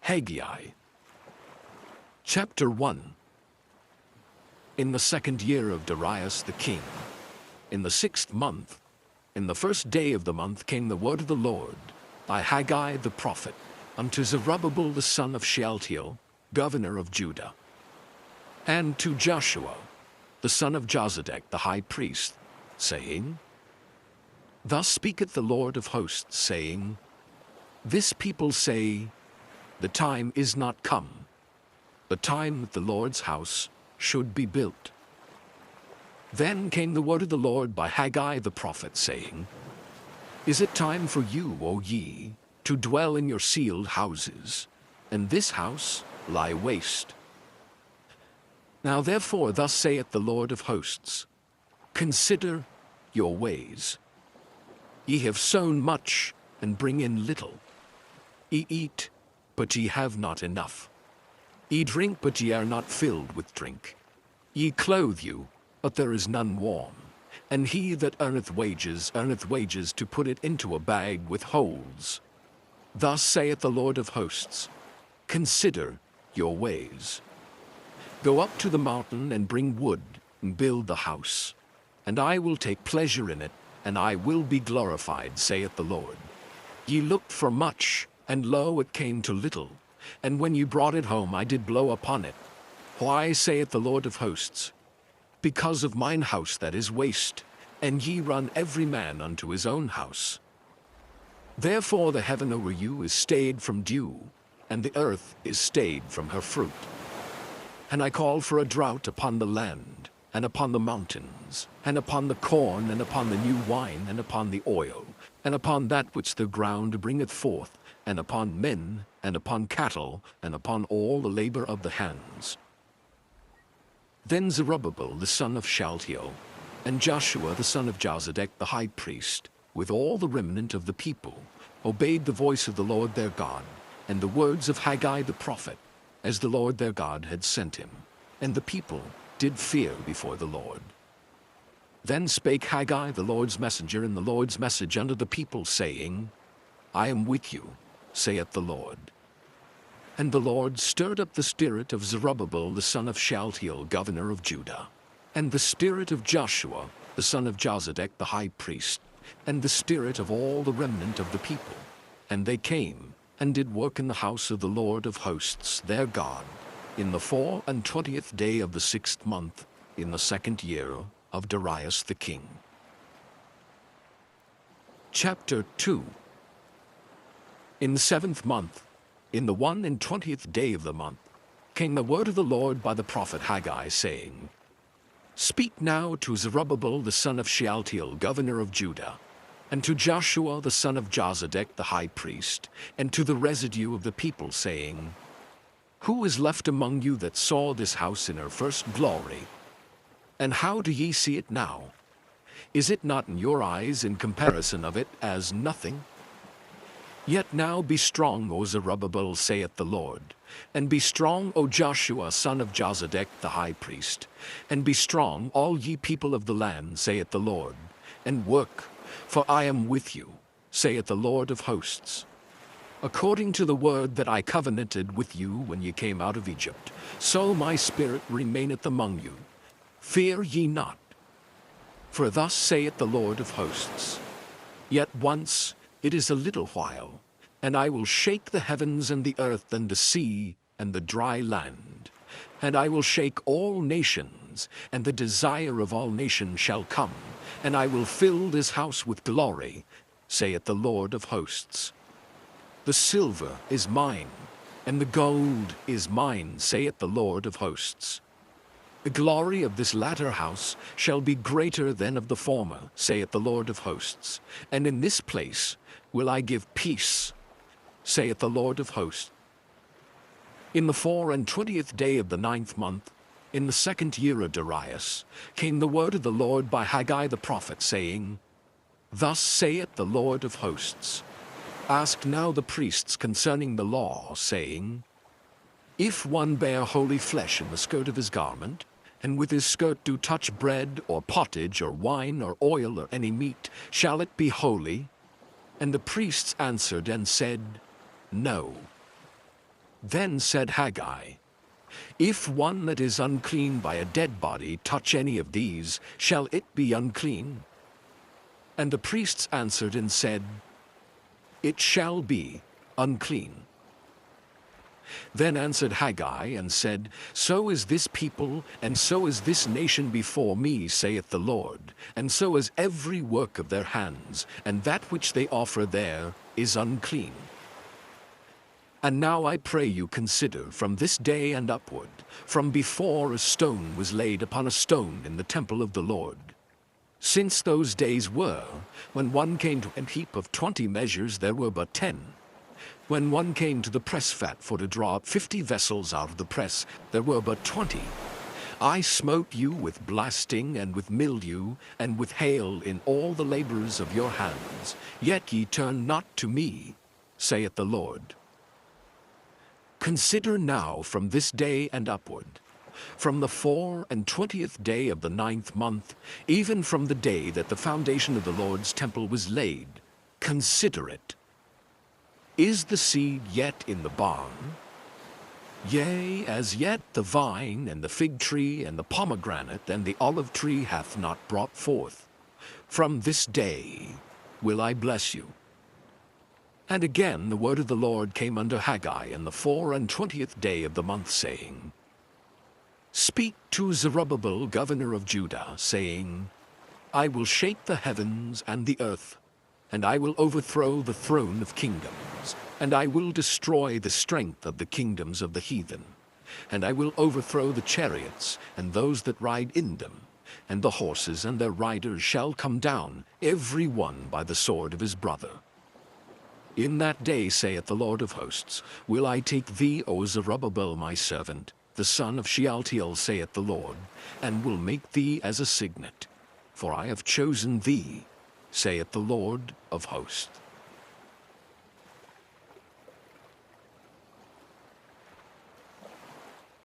Haggai. Chapter 1. In the 2nd year of Darius the king, in the 6th month, in the 1st day of the month came the word of the Lord, by Haggai the prophet, unto Zerubbabel the son of Shealtiel, governor of Judah, and to Joshua, the son of Jozadak the high priest, saying, Thus speaketh the Lord of hosts, saying, This people say, The time is not come, the time that the Lord's house should be built. Then came the word of the Lord by Haggai the prophet, saying, Is it time for you, O ye, to dwell in your sealed houses, and this house lie waste? Now therefore thus saith the Lord of hosts, Consider your ways. Ye have sown much, and bring in little. Ye eat, but ye have not enough. Ye drink, but ye are not filled with drink. Ye clothe you, but there is none warm. And he that earneth wages to put it into a bag with holes. Thus saith the Lord of hosts, Consider your ways. Go up to the mountain and bring wood, and build the house. And I will take pleasure in it, and I will be glorified, saith the Lord. Ye looked for much, and lo, it came to little. And when you brought it home, I did blow upon it. Why, saith the Lord of hosts? Because of mine house that is waste, and ye run every man unto his own house. Therefore the heaven over you is stayed from dew, and the earth is stayed from her fruit. And I call for a drought upon the land, and upon the mountains, and upon the corn, and upon the new wine, and upon the oil, and upon that which the ground bringeth forth, and upon men, and upon cattle, and upon all the labor of the hands. Then Zerubbabel the son of Shealtiel, and Joshua the son of Jozadak the high priest, with all the remnant of the people, obeyed the voice of the Lord their God, and the words of Haggai the prophet, as the Lord their God had sent him. And the people did fear before the Lord. Then spake Haggai the Lord's messenger in the Lord's message unto the people, saying, I am with you, saith the Lord. And the Lord stirred up the spirit of Zerubbabel the son of Shealtiel, governor of Judah, and the spirit of Joshua the son of Jozadak the high priest, and the spirit of all the remnant of the people. And they came, and did work in the house of the Lord of hosts their God, in the 24th day of the 6th month, in the 2nd year of Darius the king. Chapter 2. In the 7th month, in the 21st day of the month, came the word of the Lord by the prophet Haggai, saying, Speak now to Zerubbabel the son of Shealtiel, governor of Judah, and to Joshua the son of Jozadak the high priest, and to the residue of the people, saying, Who is left among you that saw this house in her first glory? And how do ye see it now? Is it not in your eyes in comparison of it as nothing? Yet now be strong, O Zerubbabel, saith the Lord, and be strong, O Joshua son of Jozadak the high priest, and be strong, all ye people of the land, saith the Lord, and work, for I am with you, saith the Lord of hosts. According to the word that I covenanted with you when ye came out of Egypt, so my spirit remaineth among you. Fear ye not. For thus saith the Lord of hosts, Yet once, it is a little while, and I will shake the heavens and the earth and the sea and the dry land. And I will shake all nations, and the desire of all nations shall come, and I will fill this house with glory, saith the Lord of hosts. The silver is mine, and the gold is mine, saith the Lord of hosts. The glory of this latter house shall be greater than of the former, saith the Lord of hosts. And in this place will I give peace, saith the Lord of hosts. In the 24th day of the 9th month, in the 2nd year of Darius, came the word of the Lord by Haggai the prophet, saying, Thus saith the Lord of hosts, Ask now the priests concerning the law, saying, If one bear holy flesh in the skirt of his garment, and with his skirt do touch bread, or pottage, or wine, or oil, or any meat, shall it be holy? And the priests answered and said, No. Then said Haggai, If one that is unclean by a dead body touch any of these, shall it be unclean? And the priests answered and said, It shall be unclean. Then answered Haggai and said, So is this people, and so is this nation before me, saith the Lord, and so is every work of their hands, and that which they offer there is unclean. And now I pray you consider from this day and upward, from before a stone was laid upon a stone in the temple of the Lord. Since those days were, when one came to a heap of 20 measures, there were but 10. When one came to the press fat for to draw up 50 vessels out of the press, there were but 20. I smote you with blasting, and with mildew, and with hail in all the labors of your hands, yet ye turn not to me, saith the Lord. Consider now from this day and upward, from the 24th day of the 9th month, even from the day that the foundation of the Lord's temple was laid, consider it. Is the seed yet in the barn? Yea, as yet the vine, and the fig tree, and the pomegranate, and the olive tree hath not brought forth. From this day will I bless you. And again the word of the Lord came unto Haggai in the 24th day of the month, saying, Speak to Zerubbabel, governor of Judah, saying, I will shake the heavens and the earth, and I will overthrow the throne of kingdoms, and I will destroy the strength of the kingdoms of the heathen, and I will overthrow the chariots and those that ride in them, and the horses and their riders shall come down, every one by the sword of his brother. In that day, saith the Lord of hosts, will I take thee, O Zerubbabel, my servant, the son of Shealtiel, saith the Lord, and will make thee as a signet. For I have chosen thee, saith the Lord of hosts.